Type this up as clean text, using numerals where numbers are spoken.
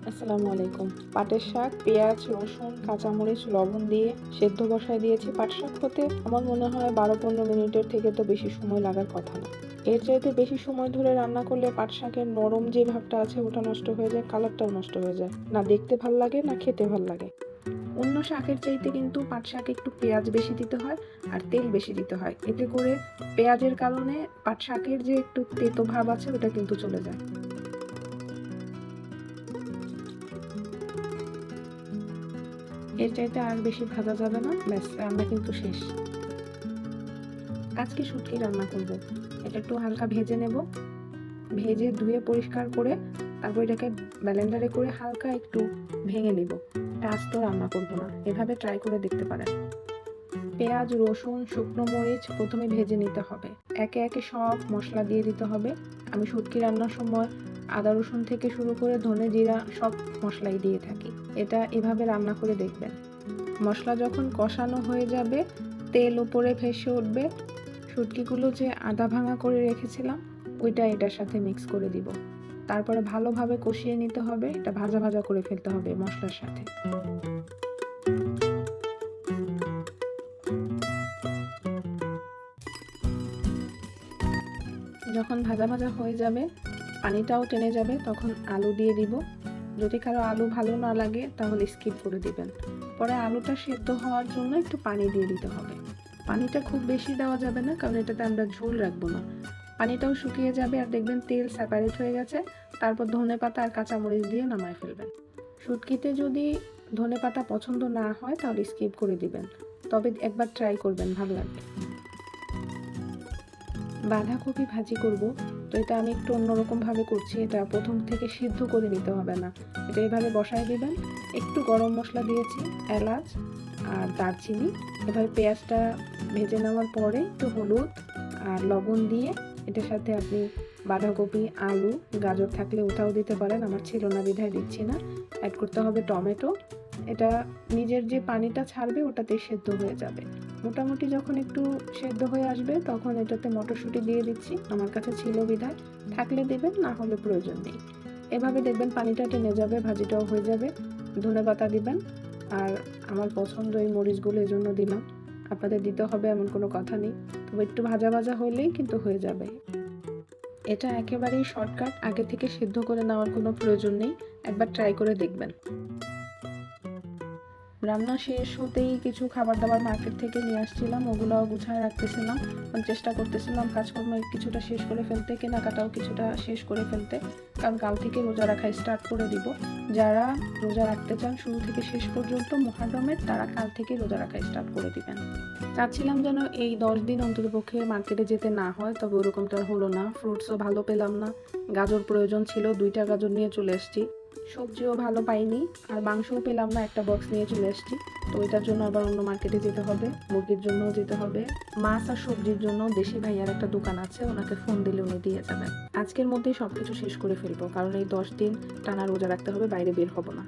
আসসালামু আলাইকুম। পাটের শাক, পেঁয়াজ, রসুন, কাঁচামরিচ, লবণ দিয়ে সেদ্ধ বসায় দিয়েছি। পাট শাক হতে আমার মনে হয় 12-15 মিনিটের থেকে তো বেশি সময় লাগার কথা না। এর চাইতে বেশি সময় ধরে রান্না করলে পাট শাকের নরম যে ভাবটা আছে ওটা নষ্ট হয়ে যায়, কালারটাও নষ্ট হয়ে যায়। না দেখতে ভাল লাগে না খেতে ভাল লাগে। অন্য শাকের চাইতে কিন্তু পাট শাকে একটু পেঁয়াজ বেশি দিতে হয় আর তেল বেশি দিতে হয়। এতে করে পেঁয়াজের কারণে পাট শাকের যে একটু তেতো ভাব আছে ওটা কিন্তু চলে যায়। এর চাইতে আর বেশি ভাজা যাবে না। ব্যাস, রান্না কিন্তু শেষ। আজকে শুটকি রান্না করব। এটা একটু হালকা ভেজে নেব। ভেজে ধুয়ে পরিষ্কার করে তারপর এটাকে ব্লেন্ডারে করে হালকা একটু ভেঙে নেব। এটা আস্ত রান্না করব না, এভাবে ট্রাই করে দেখতে পারেন। পেঁয়াজ, রসুন, শুকনো মরিচ প্রথমে ভেজে নিতে হবে। একে একে সব মশলা দিয়ে দিতে হবে। আমি শুটকি রান্নার সময় আদা রসুন থেকে শুরু করে ধনে জিরা সব মশলাই দিয়ে থাকি। এটা এভাবে রান্না করে দেখবেন। মশলা যখন কষানো হয়ে যাবে, তেল উপরে ভেসে উঠবে, শুটকিগুলো যে আধা ভাঙা করে রেখেছিলাম ওইটা এটার সাথে মিক্স করে দিব। তারপরে ভালোভাবে কষিয়ে নিতে হবে। এটা ভাজা ভাজা করে ফেলতে হবে মশলার সাথে। যখন ভাজা ভাজা হয়ে যাবে, পানিটাও টেনে যাবে, তখন আলু দিয়ে দিব। যদি কারো আলু ভালো না লাগে তাহলে স্কিপ করে দিবেন। পরে আলুটা সেদ্ধ হওয়ার জন্য একটু পানি দিয়ে দিতে হবে। পানিটা খুব বেশি দেওয়া যাবে না, কারণ এটাতে আমরা ঝোল রাখবো না। পানিটাও শুকিয়ে যাবে আর দেখবেন তেল সেপারেট হয়ে গেছে। তারপর ধনেপাতা আর কাঁচামরিচ দিয়ে নামায় ফেলবেন। শুটকিতে যদি ধনেপাতা পছন্দ না হয় তাহলে স্কিপ করে দিবেন, তবে একবার ট্রাই করবেন, ভালো লাগবে। বাঁধাকপি ভাজি করব, তো এটা আমি একটু অন্যরকম ভাবে করছি। এটা প্রথম থেকে সিদ্ধ করে নিতে হবে না, এটা এইভাবে বসায় দিবেন। একটু গরম মশলা দিয়েছি, এলাচ আর দারচিনি। এভাবে পেঁয়াজটা ভেজে নেওয়ার পরে একটু হলুদ আর লবণ দিয়ে এটার সাথে আপনি বাঁধাকপি, আলু, গাজর থাকলে ওটাও দিতে পারেন। আমার ছিল না বিধায় দিচ্ছি না। অ্যাড করতে হবে টমেটো। এটা নিজের যে পানিটা ছাড়বে ওটাতেই সেদ্ধ হয়ে যাবে। মোটামুটি যখন একটু সেদ্ধ হয়ে আসবে তখন এটাতে মটরশুঁটি দিয়ে দিচ্ছি। আমার কাছে ছিল বিধায়, থাকলে দেবেন, না হলে প্রয়োজন নেই। এভাবে দেখবেন পানিটা টেনে যাবে, ভাজিটাও হয়ে যাবে। ধনেপাতা দিবেন। আর আমার পছন্দ এই মরিচগুলো এজন্য দিলাম। আপনাদের দিতে হবে এমন কোনো কথা নেই, তবে একটু ভাজা ভাজা হলেই কিন্তু হয়ে যাবে। এটা একেবারেই শর্টকাট, আগে থেকে সিদ্ধ করে নেওয়ার কোনো প্রয়োজন নেই। একবার ট্রাই করে দেখবেন। রান্না শেষ হতেই কিছু খাবার দাবার মার্কেট থেকে নিয়ে আসছিলাম, ওগুলোও গুছায় রাখতেছিলাম। চেষ্টা করতেছিলাম কাজকর্ম কিছুটা শেষ করে ফেলতে, কেনাকাটাও কিছুটা শেষ করে ফেলতে, কারণ কাল থেকে রোজা রাখা স্টার্ট করে দিব। যারা রোজা রাখতে চান শুরু থেকে শেষ পর্যন্ত মুহররমের, তারা কাল থেকে রোজা রাখা স্টার্ট করে দিবেন। চাচ্ছিলাম যেন এই 10 দিন অন্ততপক্ষে মার্কেটে যেতে না হয়, তবে ওরকমটা হলো না। ফ্রুটসও ভালো পেলাম না। গাজর প্রয়োজন ছিল, 2টা গাজর নিয়ে চলে এসেছি। সবজিও ভালো পাইনি, আর মাংসও পেলাম না, একটা বক্স নিয়ে চলে এসেছি। তো এটার জন্য আবার অন্য মার্কেটে যেতে হবে, মুরগির জন্যও যেতে হবে। মাছ আর সবজির জন্য দেশি ভাইয়ার একটা দোকান আছে, ওনাকে ফোন দিলে উনি দিয়ে যাবেন। আজকের মধ্যেই সবকিছু শেষ করে ফেলবো, কারণ এই 10 দিন টানা রোজা রাখতে হবে, বাইরে বের হব না।